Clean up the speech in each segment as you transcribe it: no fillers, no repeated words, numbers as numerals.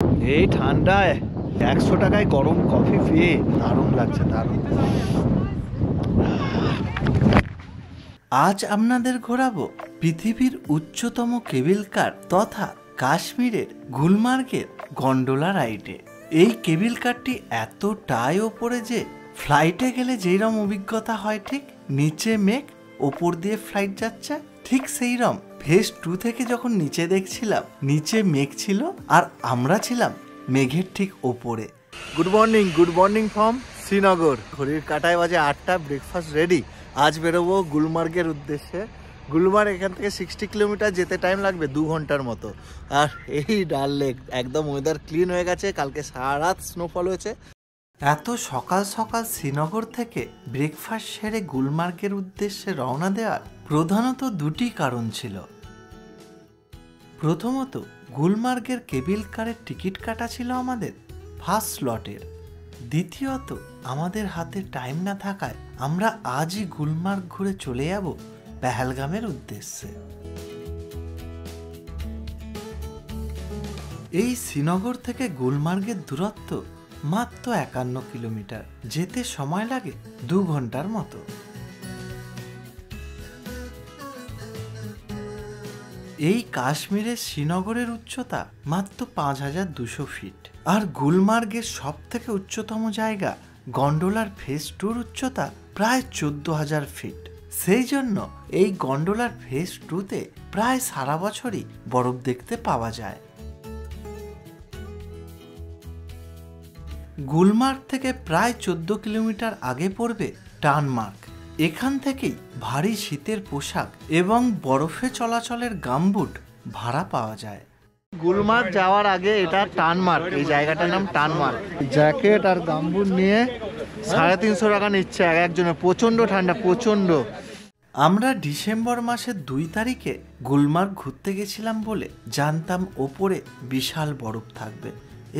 এই ঠান্ডায় 100 টাকায় গরম কফি পেয়ে দারুণ লাগছে, দারুণ। আজ আপনাদের ঘোরাবো পৃথিবীর উচ্চতম কেবল কার তথা কাশ্মীরের গুলমার্গের গন্ডোলা রাইডে। এই কেবল কারটি এতটাই ওপরে যে ফ্লাইটে গেলে যেইরকম অভিজ্ঞতা হয়, ঠিক নিচে মেঘ ওপর দিয়ে ফ্লাইট যাচ্ছে, ঠিক সেইরকম ফেজ 2 থেকে যখন নিচে দেখছিলাম নিচে মেঘ ছিল আর আমরা ছিলাম মেঘের ঠিক ওপরে। Good morning from Srinagar. ঘড়ির কাঁটায় বাজে 8টা, ব্রেকফাস্ট রেডি। আজ বেরোবো গুলমার্গের উদ্দেশ্যে। গুলমার্গ এখান থেকে 60 কিলোমিটার, যেতে টাইম লাগবে 2 ঘন্টার মতো। আর এই ডাল লেক একদম ওয়েদার ক্লিন হয়ে গেছে, কালকে সারা রাত স্নোফল হয়েছে। এত সকাল সকাল শ্রীনগর থেকে ব্রেকফাস্ট সেরে গুলমার্গের উদ্দেশ্যে রওনা দেওয়ার প্রধানত দুটি কারণ ছিল। প্রথমত, গুলমার্গের কেবল কারের টিকিট কাটা ছিল আমাদের ফার্স্ট স্লটের। দ্বিতীয়ত, আমাদের হাতে টাইম না থাকায় আমরা আজই গুলমার্গ ঘুরে চলে যাব পেহেলগামের উদ্দেশ্যে। এই শ্রীনগর থেকে গুলমার্গের দূরত্ব মাত্র 51 কিলোমিটার, যেতে সময় লাগে 2 ঘন্টার মতো। এই কাশ্মীরের শ্রীনগরের উচ্চতা মাত্র 5200 ফিট, আর গুলমার্গের সব থেকে উচ্চতম জায়গা গন্ডোলার ফেজ 2 উচ্চতা প্রায় 14,000 ফিট। সেই জন্য এই গন্ডোলার ফেজ 2তে প্রায় সারা বছরই বরফ দেখতে পাওয়া যায়। গুলমার্গ থেকে প্রায় 14 কিলোমিটার আগে পড়বে টানমার্গ। এখান থেকেই ভারী শীতের পোশাক এবং বরফে চলাচলের গামবুট ভাড়া পাওয়া যায়। গুলমার্গ যাওয়ার আগে এটা টানমার্গ, এই জায়গাটার নাম টানমার্গ। জ্যাকেট আর গামবুট নিয়ে 350 টাকা নিচ্ছে এক একজনের। প্রচণ্ড ঠান্ডা, প্রচণ্ড। আমরা ডিসেম্বর মাসের 2 তারিখে গুলমার্গ ঘুরতে গেছিলাম বলে জানতাম ওপরে বিশাল বরফ থাকবে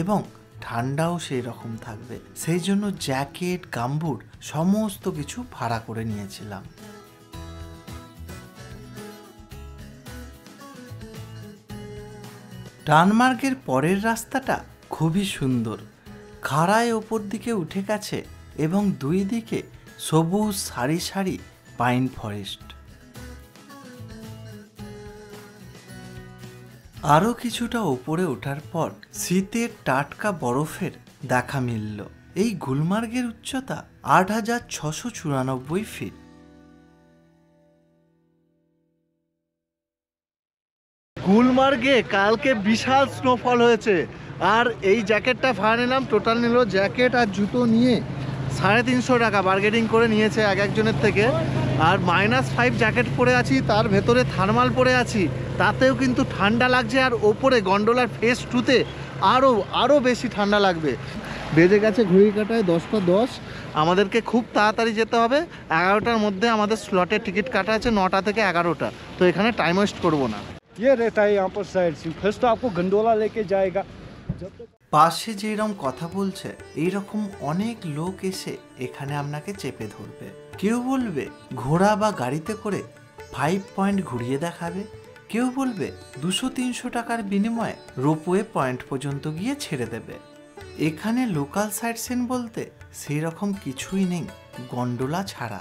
এবং ঠান্ডাও সেই রকম থাকবে। সেই জন্য জ্যাকেট, গামবুট সমস্ত কিছু ভাড়া করে নিয়েছিলাম। টানমার্গের পরের রাস্তাটা খুবই সুন্দর। খাড়ায় ওপর দিকে উঠে গেছে এবং 2 দিকে সবুজ সারি সারি পাইন ফরেস্ট। আরও কিছুটা ওপরে ওঠার পর শীতের টাটকা বরফের দেখা মিলল। এই গুলমার্গের উচ্চতা 8694 ফিট। গুলমার্গে কালকে বিশাল স্নোফল হয়েছে, আর এই জ্যাকেটটা ভাড়া নিলাম। টোটাল নিল জ্যাকেট আর জুতো নিয়ে 350 টাকা বার্গেনিং করে নিয়েছে এক একজনের থেকে। আর -5 জ্যাকেট পরে আছি, তার ভেতরে থার্মাল পরে আছি, তাতেও কিন্তু ঠান্ডা লাগছে। আর ওপরে গন্ডোলার ফেজ 2তে আরও বেশি ঠান্ডা লাগবে। বেজে গেছে ঘড়ির কাঁটায় 10টা 10। আমাদেরকে খুব তাড়াতাড়ি যেতে হবে। 11টার মধ্যে আমাদের স্লটের টিকিট কাটা আছে, 9টা থেকে 11টা। তো এখানে টাইম ওয়েস্ট করবো না। ये रहता है यहाँ पर साइड सीन। फर्स्ट तो आपको गंडोला लेके जाएगा। जब तक পাশে যেরকম কথা বলছে এইরকম অনেক লোক এসে এখানে আপনাকে চেপে ধরবে। কেউ বলবে ঘোড়া বা গাড়িতে করে 5 পয়েন্ট ঘুরিয়ে দেখাবে, কেউ বলবে 200-300 টাকার বিনিময়ে রোপওয়ে পয়েন্ট পর্যন্ত গিয়ে ছেড়ে দেবে। এখানে লোকাল সাইট সিন বলতে সেই রকম কিছুই নেই গন্ডোলা ছাড়া।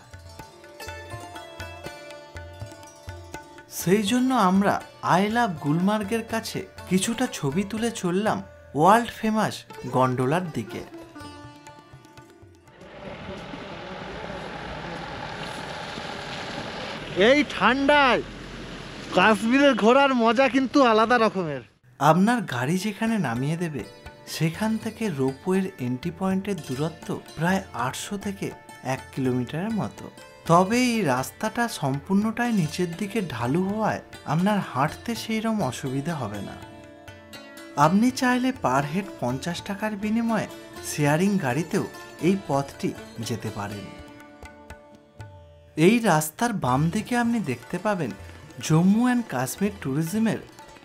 সেই জন্য আমরা আই লাভ গুলমার্গের কাছে কিছুটা ছবি তুলে চললাম ওয়ার্ল্ড ফেমাস গন্ডোলার দিকে। এই ঠান্ডায় কাশ্মীরের ঘোরার মজা কিন্তু আলাদা রকমের। আপনার গাড়ি যেখানে নামিয়ে দেবে সেখান থেকে রোপওয়ের এন্ট্রি পয়েন্টের দূরত্ব প্রায় 800 থেকে 1 কিলোমিটারের মতো। তবে এই রাস্তাটা সম্পূর্ণটাই নিচের দিকে ঢালু হওয়ায় আপনার হাঁটতে সেইরকম অসুবিধা হবে না। আপনি চাইলে পার হেড 50 টাকার বিনিময়ে শেয়ারিং গাড়িতেও এই পথটি যেতে পারেন। এই রাস্তার বাম দিকে আপনি দেখতে পাবেন জম্মু অ্যান্ড কাশ্মীর ট্যুরিজমের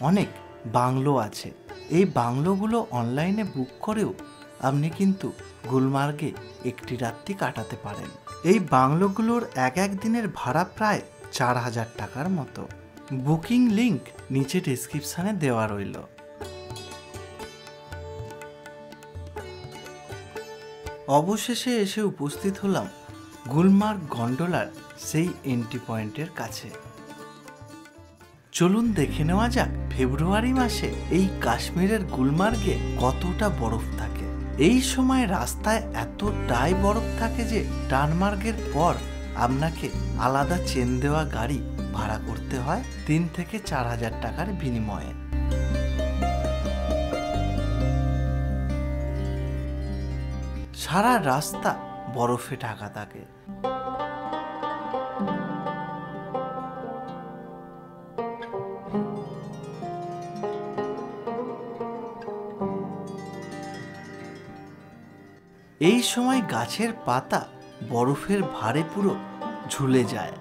অনেক বাংলো আছে। এই বাংলোগুলো অনলাইনে বুক করেও আপনি কিন্তু গুলমার্গে একটি রাত্রি কাটাতে পারেন। এই বাংলোগুলোর এক এক দিনের ভাড়া প্রায় 4000 টাকার মতো। বুকিং লিংক নিচে ডেসক্রিপশানে দেওয়া রইল। অবশেষে এসে উপস্থিত হলাম গুলমার্গ গন্ডোলার সেই এন্ট্রি পয়েন্টের কাছে। চলুন দেখে নেওয়া যাক ফেব্রুয়ারি মাসে এই কাশ্মীরের গুলমার্গে কতটা বরফ থাকে। এই সময় রাস্তায় এতটাই বরফ থাকে যে টানমার্গের পর আপনাকে আলাদা চেন দেওয়া গাড়ি ভাড়া করতে হয় 3 থেকে 4 হাজার টাকার বিনিময়ে। সারা রাস্তা বরফে ঢাকা থাকে। এই সময় গাছের পাতা বরফের ভারে পুরো ঝুলে যায়।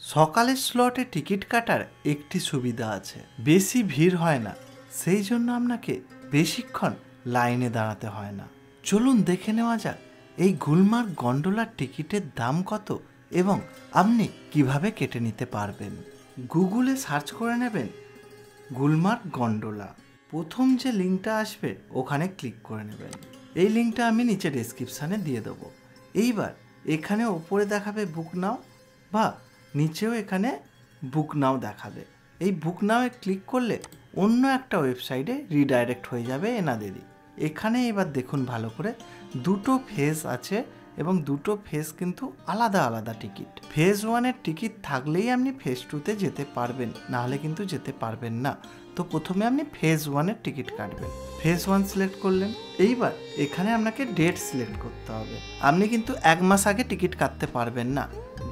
সকালের স্লটে টিকিট কাটার একটি সুবিধা আছে, বেশি ভিড় হয় না, সেই জন্য আপনাকে বেশিক্ষণ লাইনে দাঁড়াতে হয় না। চলুন দেখে নেওয়া যাক এই গুলমার্গ গন্ডোলার টিকিটের দাম কত এবং আপনি কিভাবে কেটে নিতে পারবেন। গুগলে সার্চ করে নেবেন গুলমার্গ গন্ডোলা। প্রথম যে লিঙ্কটা আসবে ওখানে ক্লিক করে নেবেন। এই লিঙ্কটা আমি নিচে ডেসক্রিপশানে দিয়ে দেবো। এইবার এখানে ওপরে দেখাবে বুক নাও বা নিচেও এখানে বুক নাও দেখাবে। এই বুক নাওয়ে ক্লিক করলে অন্য একটা ওয়েবসাইটে রিডাইরেক্ট হয়ে যাবে এনাদেরই। এখানে এবার দেখুন ভালো করে, দুটো ফেজ আছে এবং দুটো ফেজ কিন্তু আলাদা আলাদা টিকিট। ফেজ 1-এর টিকিট থাকলেই আপনি ফেজ 2-তে যেতে পারবেন, নাহলে কিন্তু যেতে পারবেন না। তো প্রথমে আপনি ফেজ 1-এর টিকিট কাটবেন। ফেজ 1 সিলেক্ট করলেন। এইবার এখানে আপনাকে ডেট সিলেক্ট করতে হবে। আপনি কিন্তু 1 মাস আগে টিকিট কাটতে পারবেন না,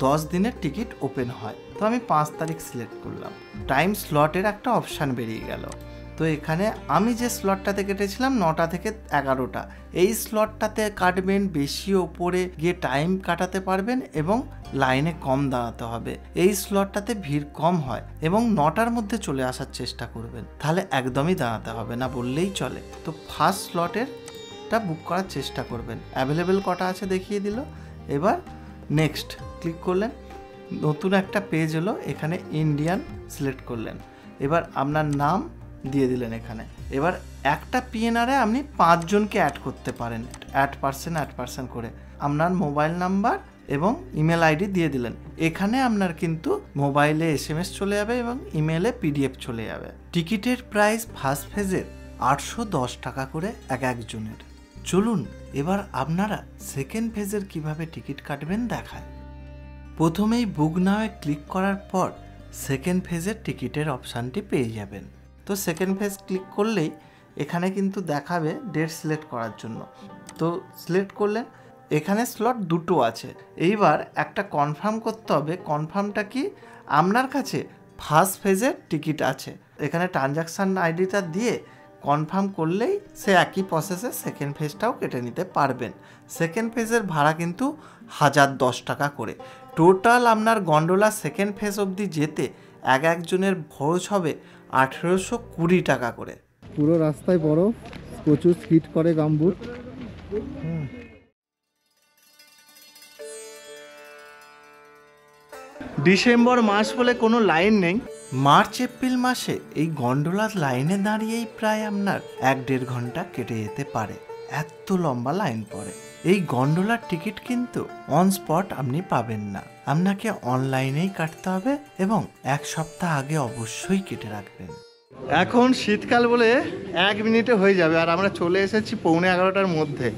10 দিনের টিকিট ওপেন হয়। তো আমি 5 তারিখ সিলেক্ট করলাম। টাইম স্লটের একটা অপশান বেরিয়ে গেল। তো এখানে আমি যে স্লটটাতে কেটেছিলাম 9টা থেকে 11টা, এই স্লটটাতে কাটবেন। বেশি ওপরে গিয়ে টাইম কাটাতে পারবেন এবং লাইনে কম দাঁড়াতে হবে। এই স্লটটাতে ভিড় কম হয় এবং 9টার মধ্যে চলে আসার চেষ্টা করবেন, তাহলে একদমই দাঁড়াতে হবে না বললেই চলে। তো ফার্স্ট স্লটেরটা বুক করার চেষ্টা করবেন। অ্যাভেলেবেল কটা আছে দেখিয়ে দিল। এবার নেক্সট ক্লিক করলেন, নতুন একটা পেজ হলো। এখানে ইন্ডিয়ান সিলেক্ট করলেন। এবার আপনার নাম দিয়ে দিলেন এখানে। এবার একটা পিএনআরে আপনি 5 জনকে অ্যাড করতে পারেন, অ্যাড পার্সন করে। আপনার মোবাইল নাম্বার এবং ইমেল আইডি দিয়ে দিলেন। এখানে আপনার কিন্তু মোবাইলে SMS চলে যাবে এবং ইমেলে PDF চলে যাবে। টিকিটের প্রাইস ফার্স্ট ফেজের 810 টাকা করে এক একজনের। চলুন এবার আপনারা সেকেন্ড ফেজের কিভাবে টিকিট কাটবেন দেখায়। প্রথমেই বুক নাওয়ে ক্লিক করার পর সেকেন্ড ফেজের টিকিটের অপশানটি পেয়ে যাবেন। তো সেকেন্ড ফেজ ক্লিক করলেই এখানে কিন্তু দেখাবে ডেট সিলেক্ট করার জন্য। তো সিলেক্ট করলেন। এখানে স্লট 2টো আছে। এইবার একটা কনফার্ম করতে হবে। কনফার্মটা কি, আপনার কাছে ফার্স্ট ফেজের টিকিট আছে। এখানে ট্রানজাকশান আইডিটা দিয়ে কনফার্ম করলেই সে একই প্রসেসে সেকেন্ড ফেজটাও কেটে নিতে পারবেন। সেকেন্ড ফেজের ভাড়া কিন্তু 1010 টাকা করে। টোটাল আপনার গন্ডোলা সেকেন্ড ফেজ অবধি যেতে এক একজনের খরচ হবে 1820 টাকা করে। পুরো রাস্তায় বরফ, প্রচুর স্কিড করে গামবুট। ডিসেম্বর মাস বলে কোনো লাইন নেই। মার্চ এপ্রিল মাসে এই গন্ডোলার লাইনে দাঁড়িয়েই প্রায় আপনার 1-1.5 ঘন্টা কেটে যেতে পারে, এত লম্বা লাইন পড়ে। এই গন্ডোলার টিকিট কিন্তু অন স্পট আপনি পাবেন না, আপনাকে অনলাইনেই কাটতে হবে এবং 1 সপ্তাহ আগে অবশ্যই কেটে রাখবেন। এখন শীতকাল বলে 1 মিনিটে হয়ে যাবে, আর আমরা চলে এসেছি 11:45টার মধ্যে।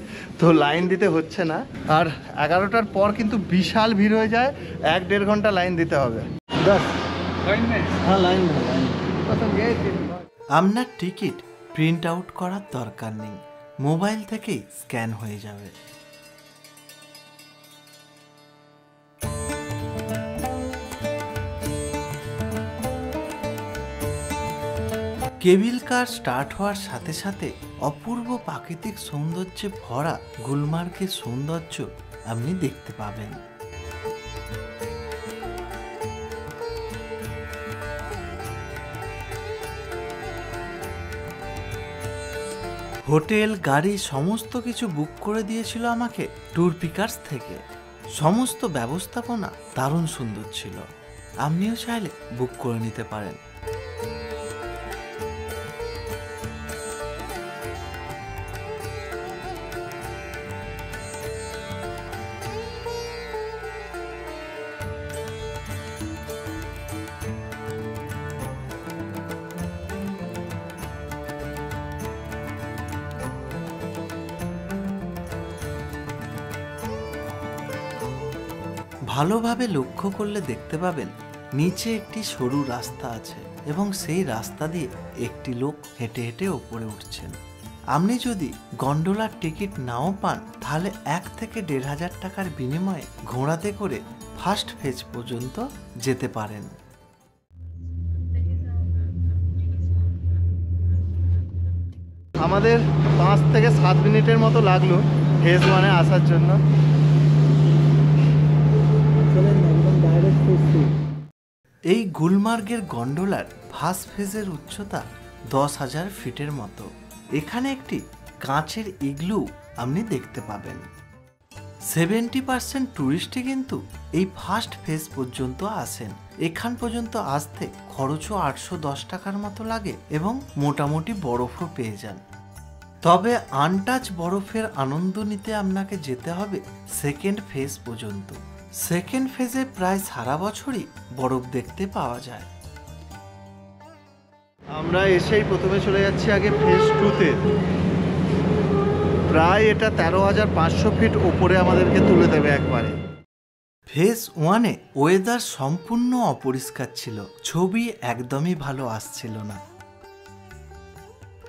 তো লাইন দিতে হচ্ছে না। আর 11টার পর কিন্তু বিশাল ভিড় হয়ে যায়, 1-1.5 ঘন্টা লাইন দিতে হবে। হ্যাঁ, লাইন। আপনার টিকিট প্রিন্ট আউট করার দরকার নেই, মোবাইল থেকেই স্ক্যান হয়ে যাবে। কেবিল কার স্টার্ট হওয়ার সাথে সাথে অপূর্ব প্রাকৃতিক সৌন্দর্যে ভরা গুলমার্গের সৌন্দর্য আপনি দেখতে পাবেন। হোটেল, গাড়ি সমস্ত কিছু বুক করে দিয়েছিল আমাকে ট্যুর পিকার্স থেকে। সমস্ত ব্যবস্থাপনা দারুণ সুন্দর ছিল। আপনিও চাইলে বুক করে নিতে পারেন। ভালোভাবে লক্ষ্য করলে দেখতে পাবেন নিচে একটি সরু রাস্তা আছে এবং সেই রাস্তা দিয়ে একটি লোক হেঁটে হেঁটে ওপরে উঠছেন। আপনি যদি গন্ডোলার টিকিট নাও পান তাহলে 1 থেকে 1,500 টাকার বিনিময়ে ঘোড়াতে করে ফার্স্ট ফেজ পর্যন্ত যেতে পারেন। আমাদের 5 থেকে 7 মিনিটের মতো লাগলো ফেজ 1-এ আসার জন্য। এই গুলমার্গের গন্ডোলার ফার্স্ট ফেজের উচ্চতা 10,000 ফিটের মতো। এখানে একটি কাঁচের ইগলু আপনি দেখতে পাবেন। 70% টুরিস্টই কিন্তু এই ফার্স্ট ফেজ পর্যন্ত আসেন। এখান পর্যন্ত আসতে খরচও 810 টাকার মতো লাগে এবং মোটামুটি বরফও পেয়ে যান। তবে আনটাচ বরফের আনন্দ নিতে আপনাকে যেতে হবে সেকেন্ড ফেজ পর্যন্ত। সেকেন্ড ফেজে প্রায় সারা বছরই বরফ দেখতে পাওয়া যায়। আমরা এসেই প্রথমে চলে যাচ্ছি আগে ফেজ 2-তে। প্রায় এটা 13,500 ফিট ওপরে আমাদেরকে তুলে দেবে একবারে। ফেজ 1-এ ওয়েদার সম্পূর্ণ অপরিষ্কার ছিল, ছবি একদমই ভালো আসছিল না।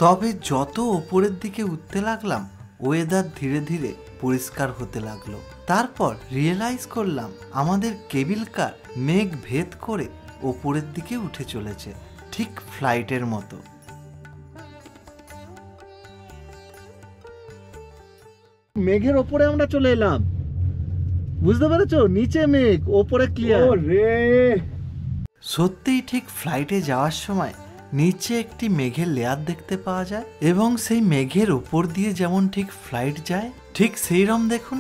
তবে যত ওপরের দিকে উঠতে লাগলাম ওয়েদার ধীরে ধীরে পরিষ্কার হতে লাগলো। তারপর রিয়েলাইজ করলাম আমাদের কেবিল কার মেঘ ভেদ করে ওপরের দিকে উঠে চলেছে, ঠিক ফ্লাইটের মতো। মেঘের ওপরে আমরা চলে এলাম, বুঝতে পেরেছো? নিচে মেঘ, ওপরে ক্লিয়ার। সত্যিই ঠিক ফ্লাইটে যাওয়ার সময় নিচে একটি মেঘের লেয়ার দেখতে পাওয়া যায় এবং সেই মেঘের ওপর দিয়ে যেমন ঠিক ফ্লাইট যায়, ঠিক সেইরকম দেখুন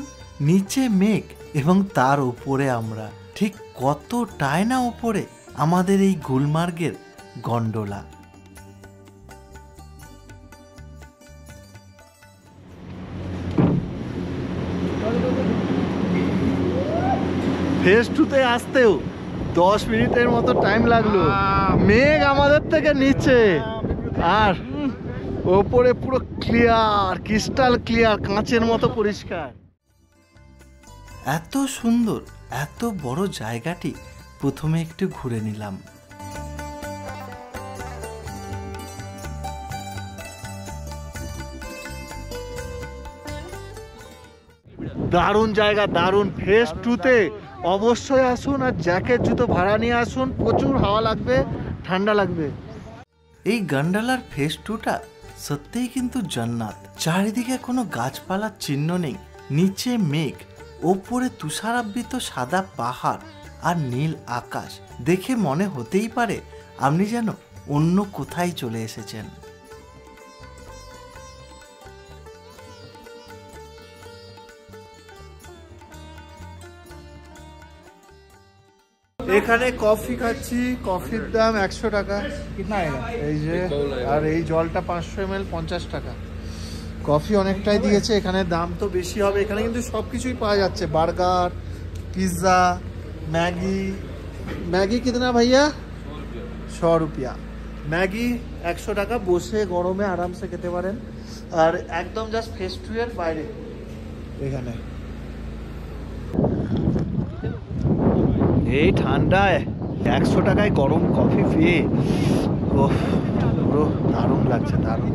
নিচে মেঘ এবং তার উপরে আমরা। ঠিক কতটাই না ওপরে আমাদের এই গুলমার্গের গন্ডোলা। ফেজ 2-তে আসতেও 10 মিনিটের মতো টাইম লাগলো। মেঘ আমাদের থেকে নিচে আর ওপরে পুরো ক্লিয়ার, ক্রিস্টাল ক্লিয়ার, কাঁচের মতো পরিষ্কার। এত সুন্দর এত বড় জায়গাটি প্রথমে একটু ঘুরে নিলাম। দারুণ জায়গা, দারুণ। ফেজ 2-তে অবশ্যই আসুন আর জ্যাকেট জুতো ভাড়া নিয়ে আসুন, প্রচুর হাওয়া লাগবে, ঠান্ডা লাগবে। এই গন্ডোলার ফেজ 2টা সত্যিই কিন্তু জান্নাত। চারিদিকে কোনো গাছপালার চিহ্ন নেই, নিচে মেঘ, ওপরে তুষারাবৃত সাদা পাহাড় আর নীল আকাশ। দেখে মনে হতেই পারে আপনি যেন অন্য কোথায় চলে এসেছেন। এখানে কফি খাচ্ছি, কফির দাম 100 টাকা। এই যে, আর এই জলটা 500 ml 50 টাকা। কফি অনেকটাই দিয়েছে, এখানে দাম তো বেশি হবে। এখানে কিন্তু সব কিছুই পাওয়া যাচ্ছে, বার্গার, পিৎজা, ম্যাগি। ম্যাগি কিতনা ভাইয়া? 100 রুপিয়া। ম্যাগি 100 টাকা, বসে গরমে আরামসে খেতে পারেন। আর একদম জাস্ট ফেজ 2 এর বাইরে এখানে। এই ঠান্ডায় 100 টাকায় গরম কফি পেয়ে পুরো দারুণ লাগছে, দারুণ।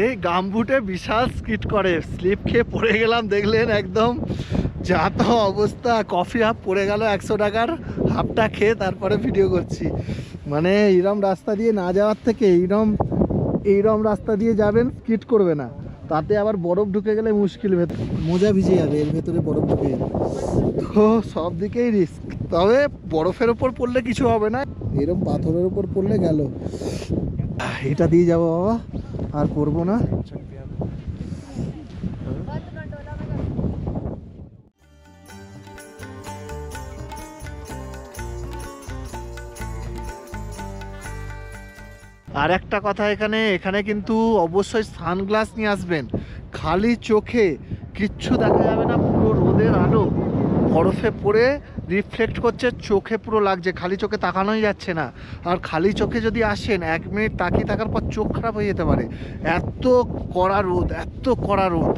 এই গামবুটে বিশাল স্কিট করে, স্লিপ খেয়ে পড়ে গেলাম, দেখলেন একদম যা তো অবস্থা। কফি হাফ পড়ে গেল 100 টাকার, হাফটা খেয়ে তারপরে ভিডিও করছি। মানে এইরম রাস্তা দিয়ে না যাওয়ার থেকে এইরম রাস্তা দিয়ে যাবেন, স্কিট করবে না। তাতে আবার বরফ ঢুকে গেলে মুশকিল, মোজা ভিজে যাবে, এর ভেতরে বরফ ঢুকে যাবে। তো সব দিকেই রিস্ক। তবে বরফের ওপর পড়লে কিছু হবে না, এরম পাথরের ওপর পড়লে গেল। এটা দিয়ে যাবো বাবা, আর করবো না। আর একটা কথা, এখানে কিন্তু অবশ্যই সানগ্লাস নিয়ে আসবেন। খালি চোখে কিচ্ছু দেখা যাবে না, পুরো রোদের আলো বরফে পড়ে রিফ্লেক্ট করছে, চোখে পুরো লাগছে, খালি চোখে তাকানোই যাচ্ছে না। আর খালি চোখে যদি আসেন 1 মিনিট তাকিয়ে থাকার পর চোখ খারাপ হয়ে যেতে পারে, এত কড়া রোদ, এত কড়া রোদ।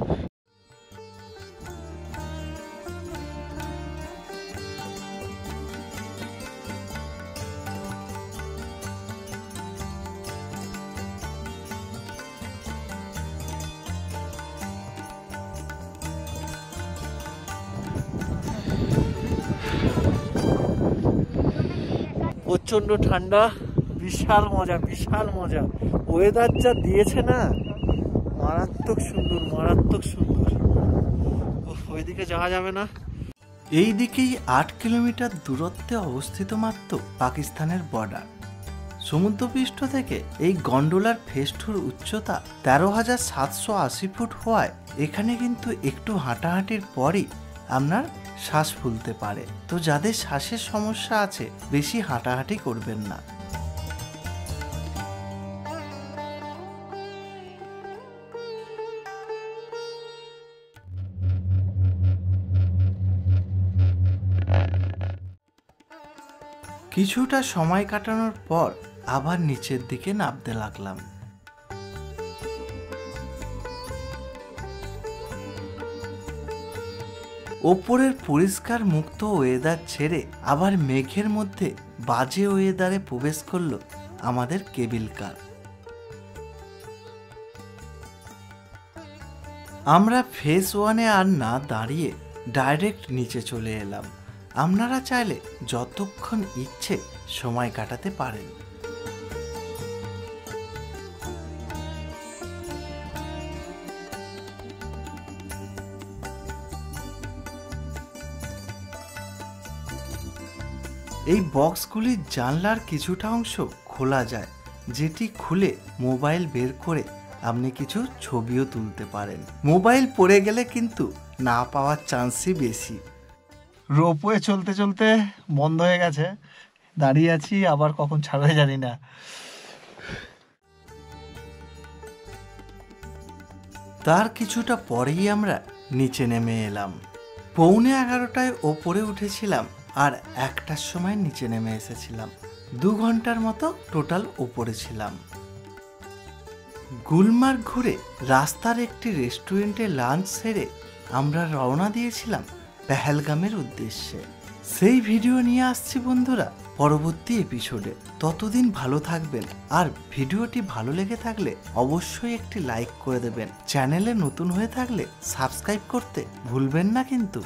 প্রচণ্ড ঠান্ডা, বিশাল মজা, বিশাল মজা। ওয়েদার যা দিয়েছে না, মারাত্মক সুন্দর, মারাত্মক সুন্দর। ওইদিকে যাওয়া যাবে না। এই দিকেই 8 কিলোমিটার দূরত্বে অবস্থিত মাত্র পাকিস্তানের বর্ডার। সমুদ্রপৃষ্ঠ থেকে এই গন্ডোলার ফেস্টুর উচ্চতা 13,780 ফুট হওয়ায় এখানে কিন্তু একটু হাঁটাহাঁটির পরই আপনার শ্বাস ফুলতে পারে। তো যাদের শ্বাসের সমস্যা আছে বেশি হাঁটাহাঁটি করবেন না। কিছুটা সময় কাটানোর পর আবার নিচের দিকে নামতে লাগলাম। ওপরের পরিষ্কার মুক্ত ওয়েদার ছেড়ে আবার মেঘের মধ্যে বাজে ওয়েদারে প্রবেশ করলো আমাদের কেবিল কার। আমরা ফেজ 1-এ আর না দাঁড়িয়ে ডাইরেক্ট নিচে চলে এলাম। আপনারা চাইলে যতক্ষণ ইচ্ছে সময় কাটাতে পারেন। এই বক্সগুলির জানলার কিছুটা অংশ খোলা যায়, যেটি খুলে মোবাইল বের করে আপনি কিছু ছবিও তুলতে পারেন। মোবাইল পড়ে গেলে কিন্তু না পাওয়ার চান্সই বেশি। রোপওয়ে চলতে চলতে বন্ধ হয়ে গেছে, দাঁড়িয়ে আছি, আবার কখন ছাড়বে জানি না। তার কিছুটা পরেই আমরা নিচে নেমে এলাম। 11:15টায় ওপরে উঠেছিলাম আর 1টার সময় নিচে নেমে এসেছিলাম। 2 ঘন্টার মতো টোটাল ওপরে ছিলাম। গুলমার্গ ঘুরে রাস্তার একটি রেস্টুরেন্টে লাঞ্চ সেরে আমরা রওনা দিয়েছিলাম পেহেলগামের উদ্দেশ্যে। সেই ভিডিও নিয়ে আসছি বন্ধুরা পরবর্তী এপিসোডে। ততদিন ভালো থাকবেন, আর ভিডিওটি ভালো লেগে থাকলে অবশ্যই একটি লাইক করে দেবেন। চ্যানেলে নতুন হয়ে থাকলে সাবস্ক্রাইব করতে ভুলবেন না কিন্তু।